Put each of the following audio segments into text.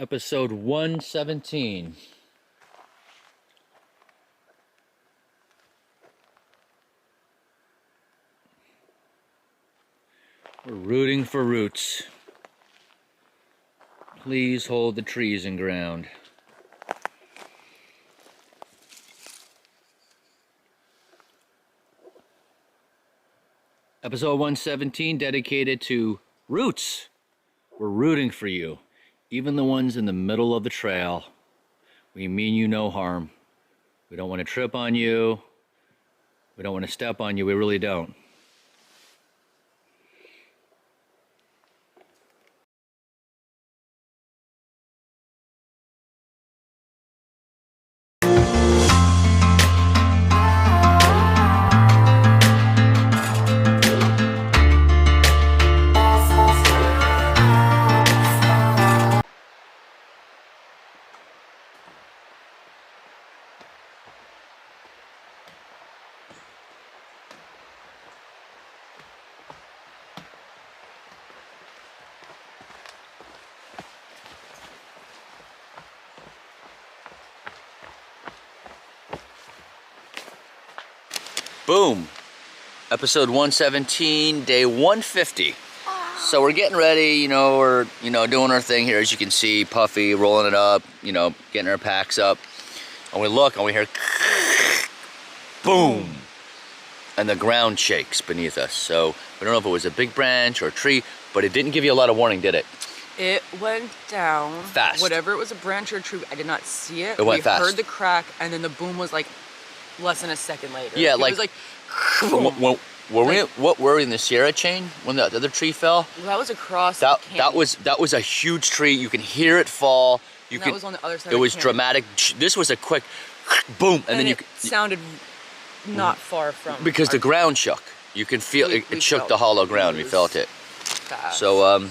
Episode 117. We're rooting for roots. Please hold the trees in ground. Episode 117 dedicated to roots. We're rooting for you. Even the ones in the middle of the trail. We mean you no harm. We don't want to trip on you. We don't want to step on you. We really don't. Boom. Episode 117, day 150. So we're getting ready, we're, doing our thing here. As you can see, Puffy rolling it up, getting our packs up. And we look and we hear boom. And the ground shakes beneath us. So we don't know if it was a big branch or a tree, but it didn't give you a lot of warning, did it? It went down. Fast. Whatever it was, a branch or a tree, I did not see it. It went fast. We heard the crack, and then the boom was like less than a second later. Yeah, it was like what were we in the Sierra chain when the other tree fell? Well, that was across that the canyon. that was a huge tree. You can hear it fall. That was on the other side. It of was the canyon. dramatic. This was a quick boom, and then it sounded not far from because the ground shook. You can feel it shook the hollow ground. We felt it. Fast, so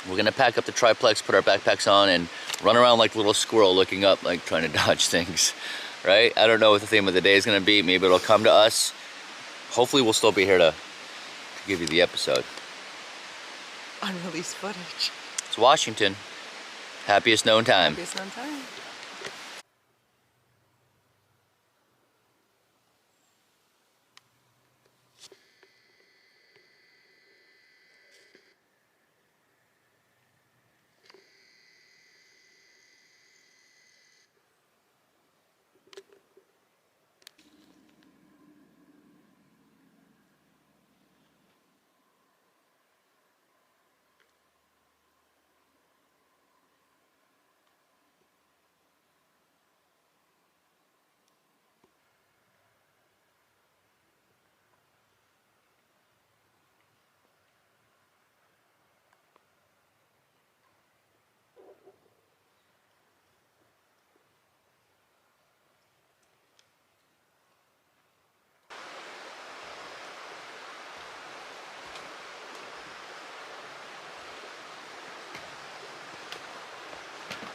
we're gonna pack up the triplex, put our backpacks on, and run around like a little squirrel, looking up, like trying to dodge things. Right? I don't know what the theme of the day is gonna be. Maybe it'll come to us. Hopefully we'll still be here to give you the episode. Unreleased footage. It's Washington. Happiest known time. Happiest known time.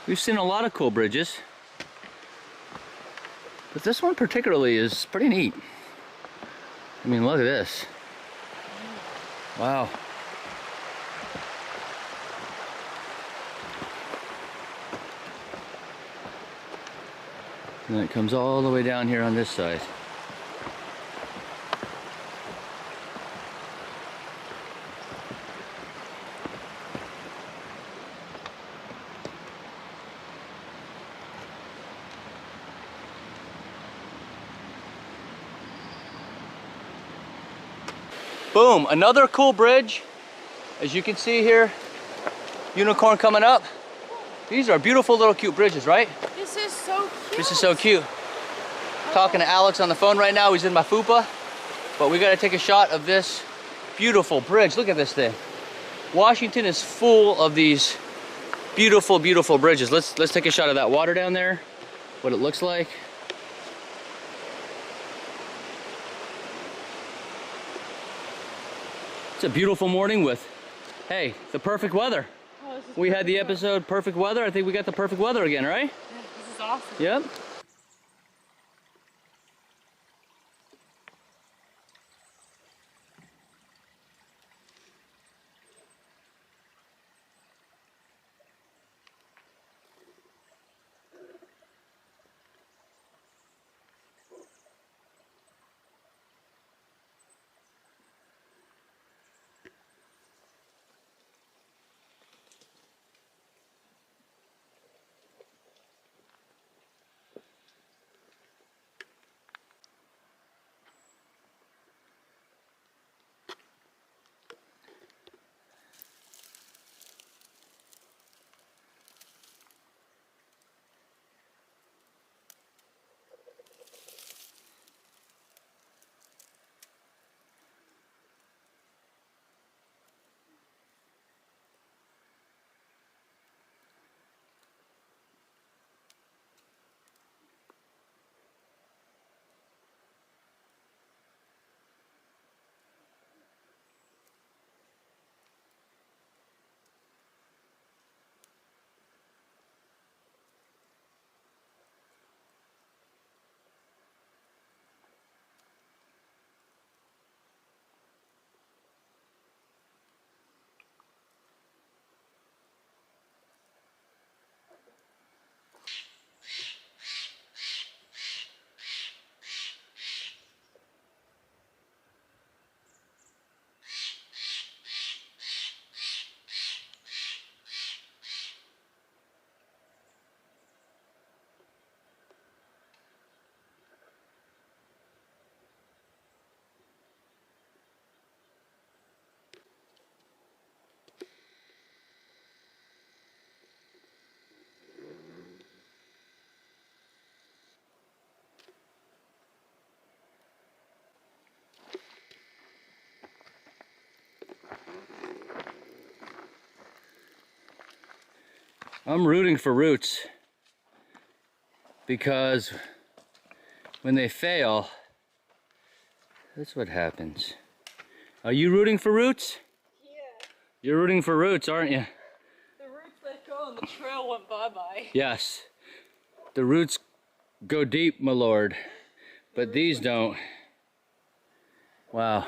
We've seen a lot of cool bridges, but this one particularly is pretty neat. I mean, look at this. Wow. And then it comes all the way down here on this side. Boom, another cool bridge. As you can see here, unicorn coming up. These are beautiful little cute bridges, right? This is so cute. This is so cute. Talking to Alex on the phone right now. He's in my fupa. But we gotta take a shot of this beautiful bridge. Look at this thing. Washington is full of these beautiful, beautiful bridges. Let's take a shot of that water down there, what it looks like. It's a beautiful morning with, hey, the perfect weather. Oh, we had the episode Perfect Weather. I think we got the perfect weather again, right? Yeah, this is awesome. Yep. I'm rooting for roots because when they fail, that's what happens. Are you rooting for roots? Yeah. You're rooting for roots, aren't you? The roots let go and the trail went bye-bye. Yes. The roots go deep, my lord, but these don't. Wow.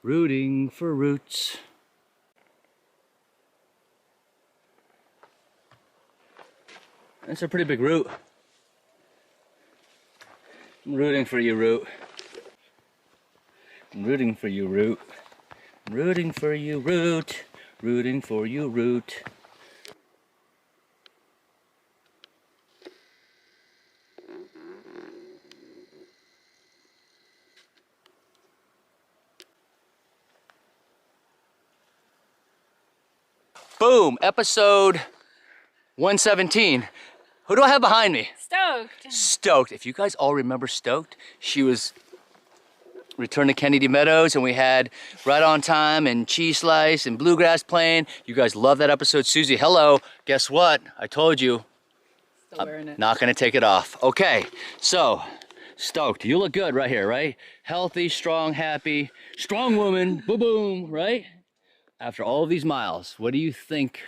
Rooting for roots. That's a pretty big root. I'm rooting for you, root. I'm rooting for you, root. I'm rooting for you, root. Rooting for you, root. Boom, episode 117. Who do I have behind me? Stoked. Stoked. If you guys all remember Stoked, she was Return to Kennedy Meadows, and we had Right on Time and Cheese Slice and Bluegrass playing. You guys love that episode. Susie, hello. Guess what? I told you. Still wearing it. Not gonna take it off. Okay, so Stoked. You look good right here, right? Healthy, strong, happy, strong woman. Boom, boom, right? After all of these miles, what do you think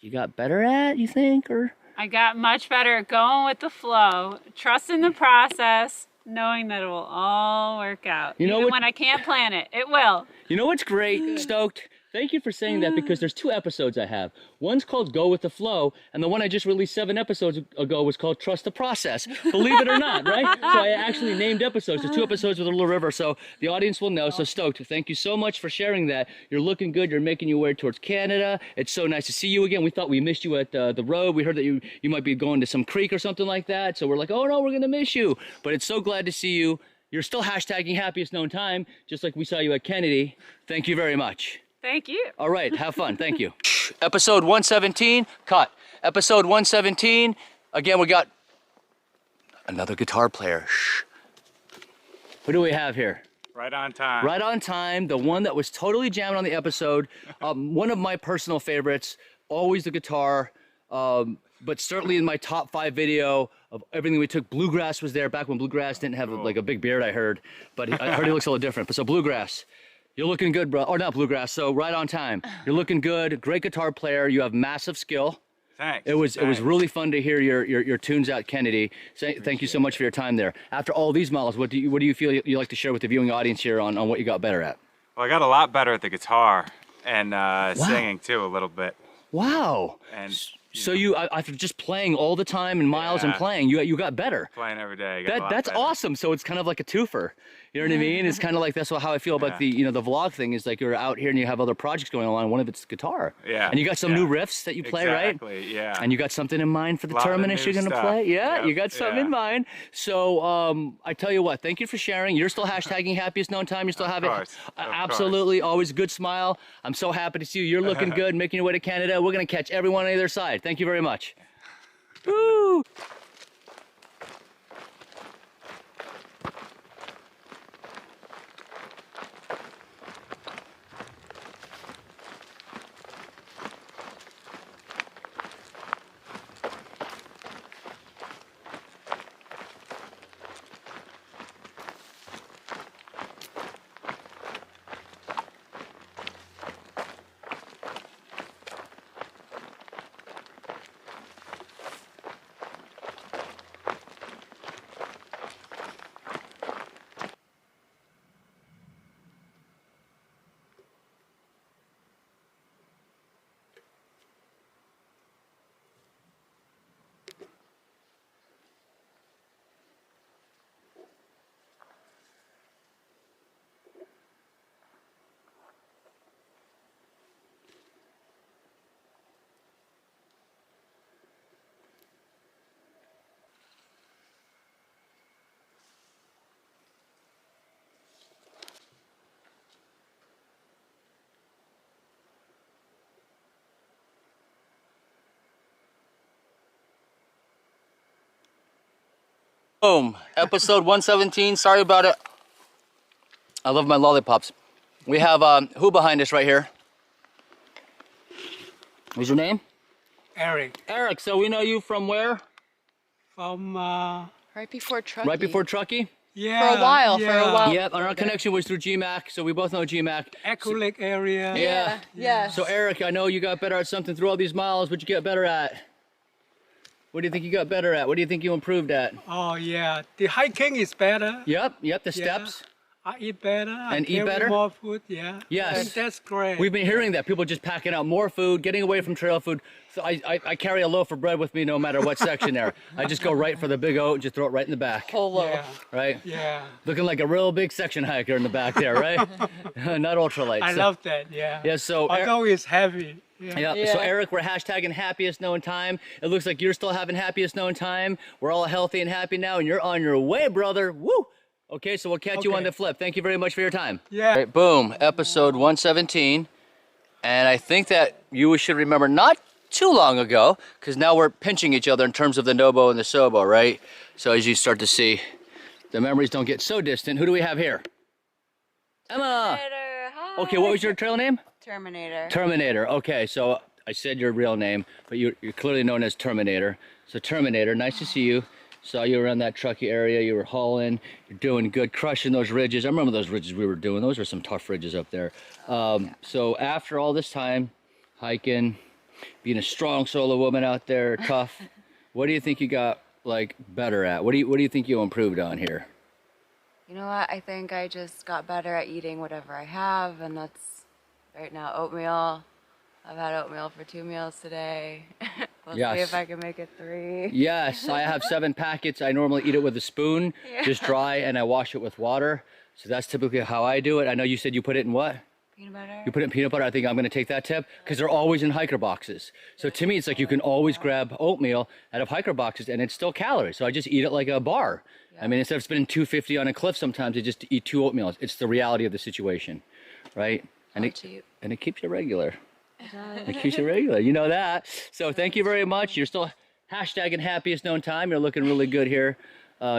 you got better at, you think, or? I got much better at going with the flow, trusting the process, knowing that it will all work out. You know Even what- when I can't plan it, it will. You know what's great, Stoked? Thank you for saying that, because there's 2 episodes I have. One's called Go With The Flow, and the one I just released 7 episodes ago was called Trust the Process. Believe it or not, right? So I actually named episodes. There's 2 episodes with a little river, so the audience will know. So Stoked, thank you so much for sharing that. You're looking good. You're making your way towards Canada. It's so nice to see you again. We thought we missed you at the road. We heard that you might be going to some creek or something like that. So we're like, oh no, we're gonna miss you. But it's so glad to see you. You're still hashtagging happiest known time, just like we saw you at Kennedy. Thank you very much. Thank you. All right, have fun. Thank you. Episode 117, cut. Episode 117. Again, we got another guitar player. Shh. Who do we have here? Right on time. Right on time, the one that was totally jamming on the episode. One of my personal favorites, always the guitar, but certainly in my top 5 video of everything we took. Bluegrass was there back when Bluegrass didn't have like a big beard, I heard. But I heard he looks a little different. But so Bluegrass. You're looking good, bro. Or not Bluegrass, so Right on Time. You're looking good. Great guitar player. You have massive skill. Thanks. It was really fun to hear your tunes out, Kennedy. Thank you so much for your time there. After all these miles, what do you feel you like to share with the viewing audience here on what you got better at? Well, I got a lot better at the guitar and singing too a little bit. Wow. And so after just playing all the time and miles and Yeah. playing, you got better. playing every day. I got a lot That's better. awesome. So it's kind of like a twofer. You know what I mean? It's kind of like that's how I feel about the the vlog thing. Is like you're out here and you have other projects going on. One of it's guitar. Yeah. And you got some yeah. new riffs that you play, right? Exactly. Yeah. And you got something in mind for the Lot of terminus new you're gonna stuff. play? Yeah, Yep, you got something yeah. in mind. So I tell you what, thank you for sharing. You're still hashtagging happiest known time. You still have course, it. of Absolutely, always a good smile. I'm so happy to see you. You're looking good, making your way to Canada. We're gonna catch everyone on either side. Thank you very much. Woo! Boom. Episode 117. Sorry about it. I love my lollipops. We have who behind us right here? What's your name? Eric Eric. So we know you from where? from Right before Truckee. Right before Truckee? yeah, For a while, yeah. for a while. Yep, and our connection was through GMAC, so we both know GMAC. Echo Lake area. Yeah. Yes. So Eric, I know you got better at something through all these miles. What'd you get better at? What do you think you got better at? What do you think you improved at? Oh yeah, the hiking is better. Yep, the Yeah. steps. I eat better. I And eat carry better? more food. Yeah. Yes. I think that's great. We've been hearing that people just packing out more food, getting away from trail food. So I carry a loaf of bread with me no matter what section there. I just go right for the big oat, just throw it right in the back, Whole loaf. Yeah. right? Yeah. Looking like a real big section hiker in the back there, right? Not ultralight. I so, love that. Yeah. Yeah, so Although it's heavy. Yeah. yeah. So Yeah. Eric, we're hashtagging happiest known time. It looks like you're still having happiest known time. We're all healthy and happy now, and you're on your way, brother. Woo! Okay, so we'll catch you on Okay. the flip. Thank you very much for your time. Yeah. All right, boom, episode 117. And I think that you should remember not too long ago, because now we're pinching each other in terms of the Nobo and the Sobo, right? So as you start to see, the memories don't get so distant. Who do we have here? Emma! Hi. Okay, what was your trail name? Terminator. Terminator. Okay, so I said your real name, but you're clearly known as Terminator. So Terminator, nice to see you. Saw you around that Truckee area. You were hauling. You're doing good, crushing those ridges. I remember those ridges we were doing. Those were some tough ridges up there. So after all this time, hiking, being a strong solo woman out there, tough, what do you think you got like better at? What do you think you improved on here? You know what? I think I just got better at eating whatever I have, and that's right now oatmeal. I've had oatmeal for 2 meals today. We'll see Yes. if I can make it 3. Yes, I have 7 packets. I normally eat it with a spoon, just dry, and I wash it with water. So that's typically how I do it. I know you said you put it in what? Peanut butter. You put it in peanut butter. I think I'm going to take that tip because they're always in hiker boxes. So to me, it's like you can always grab oatmeal out of hiker boxes and it's still calories. So I just eat it like a bar. I mean, instead of spending $2.50 on a cliff, sometimes I just eat 2 oatmeals. It's the reality of the situation, right? And it keeps you regular. It keeps you regular. You know that. So thank you very much. You're still hashtagging happiest known time. You're looking really good here,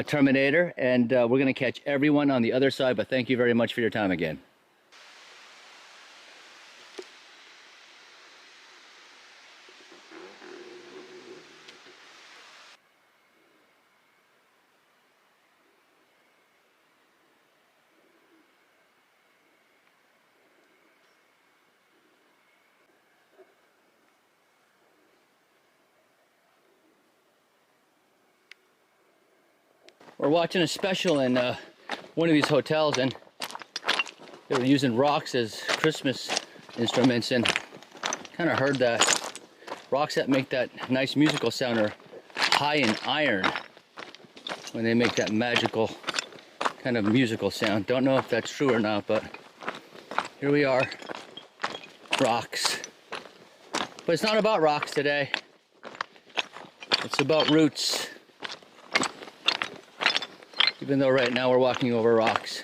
Terminator. And we're going to catch everyone on the other side. But thank you very much for your time again. We're watching a special in one of these hotels, and they were using rocks as Christmas instruments, and kind of heard that rocks that make that nice musical sound are high in iron when they make that magical kind of musical sound. Don't know if that's true or not, but here we are, rocks. But it's not about rocks today. It's about roots. Even though right now we're walking over rocks.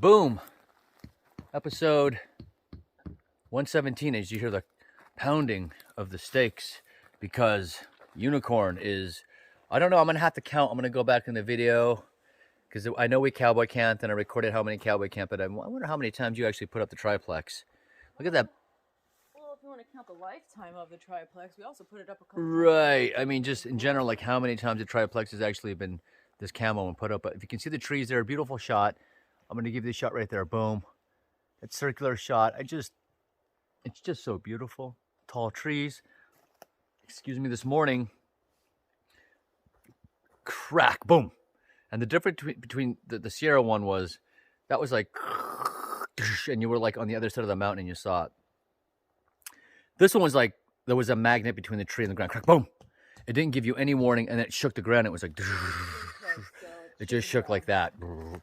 Boom! Episode 117, as you hear the pounding of the stakes, because unicorn is, I don't know, I'm gonna have to count. I'm gonna go back in the video, because I know we cowboy camped and I recorded how many cowboy camped, but I wonder how many times you actually put up the triplex. Look at that. Well, if you want to count the lifetime of the triplex, we also put it up a couple Right. I mean, just in general, like how many times the triplex has actually been this camo and put up. But if you can see the trees there, beautiful shot. I'm going to give you the shot right there. Boom. That circular shot. It's just so beautiful. Tall trees. Excuse me, this morning. Crack. Boom. And the difference between the Sierra one was, that was like, and you were like on the other side of the mountain and you saw it. This one was like, there was a magnet between the tree and the ground. Crack, boom. It didn't give you any warning, and it shook the ground. It was like, it just shook like that,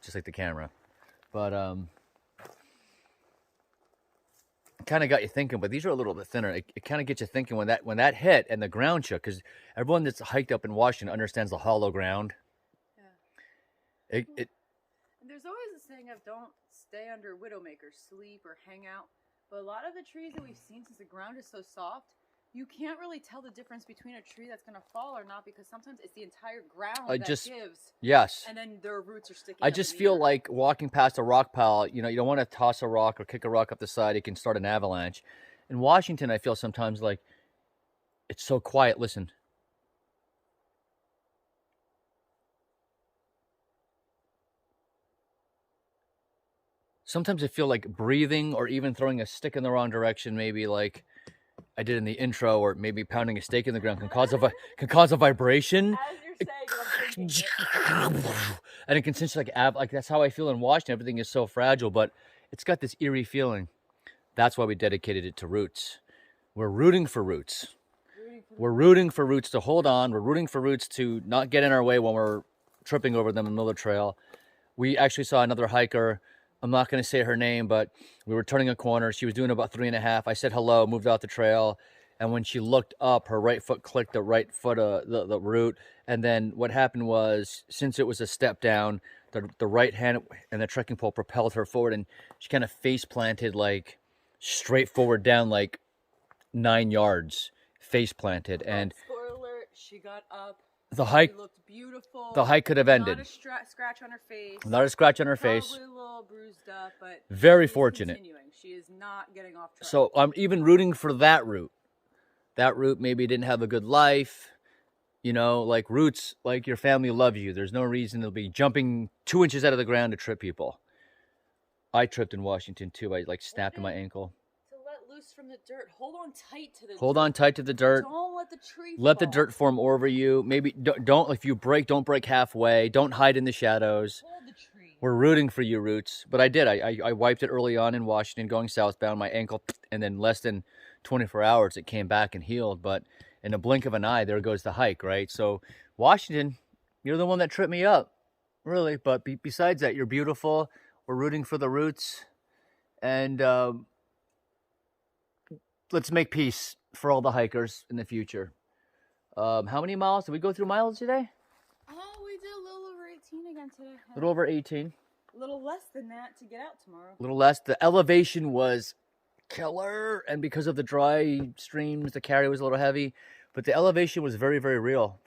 just like the camera. But kind of got you thinking. But these are a little bit thinner. It kind of gets you thinking when that hit and the ground shook, because everyone that's hiked up in Washington understands the hollow ground. And there's always a saying of don't stay under widowmakers, sleep or hang out. But a lot of the trees that we've seen, since the ground is so soft, You can't really tell the difference between a tree that's going to fall or not because sometimes it's the entire ground I that just gives. yes. And then their roots are sticking I up just in the feel earth. like walking past a rock pile, you know, you don't want to toss a rock or kick a rock up the side. It can start an avalanche. In Washington, I feel sometimes like it's so quiet. Listen. Sometimes I feel like breathing or even throwing a stick in the wrong direction, maybe like I did in the intro, or maybe pounding a stake in the ground can cause a vibration. As you're saying, I'm thinking it. And it can sense like that's how I feel in Washington. Everything is so fragile, but it's got this eerie feeling. That's why we dedicated it to roots. We're rooting for roots. We're rooting for roots to hold on. We're rooting for roots to not get in our way when we're tripping over them in the middle of the trail. We actually saw another hiker. I'm not going to say her name, but we were turning a corner. She was doing about 3.5. I said hello, moved out the trail. And when she looked up, her right foot clicked the right foot, the root. And then what happened was, since it was a step down, the right hand and the trekking pole propelled her forward. And she kind of face planted like straight forward down like 9 yards, face planted. And spoiler alert, she got up. the hike, She looked beautiful. the hike could have ended. Not a scratch on her face. Not a scratch on her face. Probably a little bruised up, but Very she's fortunate. Continuing. She is not getting off track. So I'm even rooting for that route. That route maybe didn't have a good life. You know, like roots, like your family loves you. There's no reason to be jumping 2 inches out of the ground to trip people. I tripped in Washington too. I like snapped my ankle. to let loose from the dirt. Hold on tight to the Hold dirt. on tight to the dirt. Don't let the tree Let the fall. dirt form over you. Maybe don't if you break, don't break halfway. Don't hide in the shadows. Hold the tree. We're rooting for you, Roots. But I did. I wiped it early on in Washington going southbound, my ankle, and then less than 24 hours it came back and healed. But in a blink of an eye, there goes the hike, right? So Washington, you're the one that tripped me up, really. But besides that, you're beautiful. We're rooting for the Roots. And let's make peace for all the hikers in the future. How many miles? Did we go through miles today? Oh, we did a little over 18 again today. A little over 18. A little less than that to get out tomorrow. A little less. The elevation was killer, and because of the dry streams, the carry was a little heavy, but the elevation was very, very real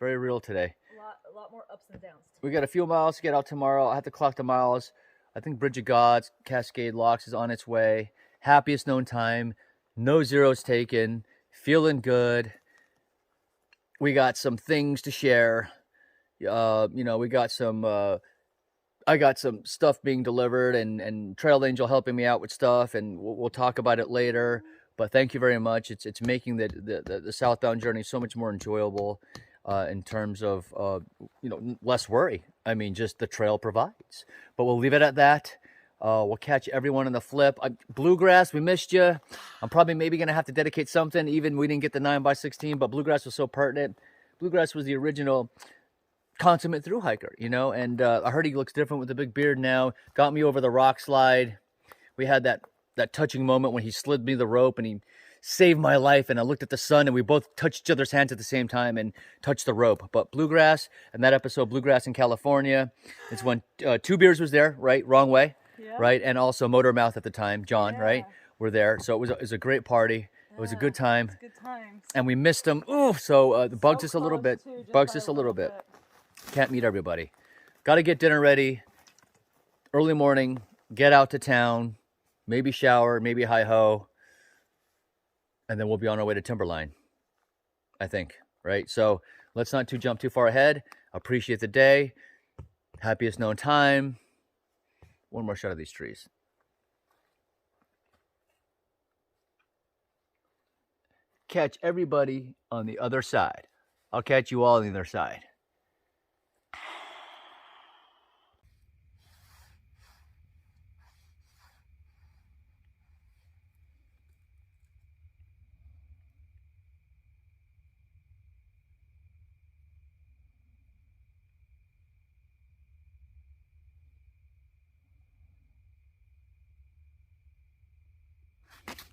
today. A lot more ups and downs. We got a few miles to get out tomorrow. I have to clock the miles. I think Bridge of Gods, Cascade Locks is on its way. Happiest known time. No zeros taken. Feeling good. We got some things to share. We got some. I got some stuff being delivered, and Trail Angel helping me out with stuff, and we'll talk about it later. But thank you very much. It's making the southbound journey so much more enjoyable in terms of less worry. I mean, just the trail provides. But we'll leave it at that. We'll catch everyone on the flip. Bluegrass, we missed you. I'm probably maybe going to have to dedicate something. Even we didn't get the 9x16, but Bluegrass was so pertinent. Bluegrass was the original consummate through hiker, and I heard he looks different with the big beard now. Got me over the rock slide. We had that touching moment when he slid me the rope and he saved my life, and I looked at the sun and we both touched each other's hands at the same time and touched the rope. But Bluegrass, and that episode, Bluegrass in California, is when Two Beers was there, right? Wrong Way. Yeah. Right? And also Motor Mouth at the time, John, right? Were there. So it was a great party. It was a good time. Good times. And we missed him. Ooh, so the bugs us a little bit. Bugs us a little bit. Can't meet everybody. Got to get dinner ready. Early morning. Get out to town. Maybe shower. Maybe hi-ho. And then we'll be on our way to Timberline, I think. Right? So let's not jump too far ahead. Appreciate the day. Happiest known time. One more shot of these trees. Catch everybody on the other side. I'll catch you all on the other side.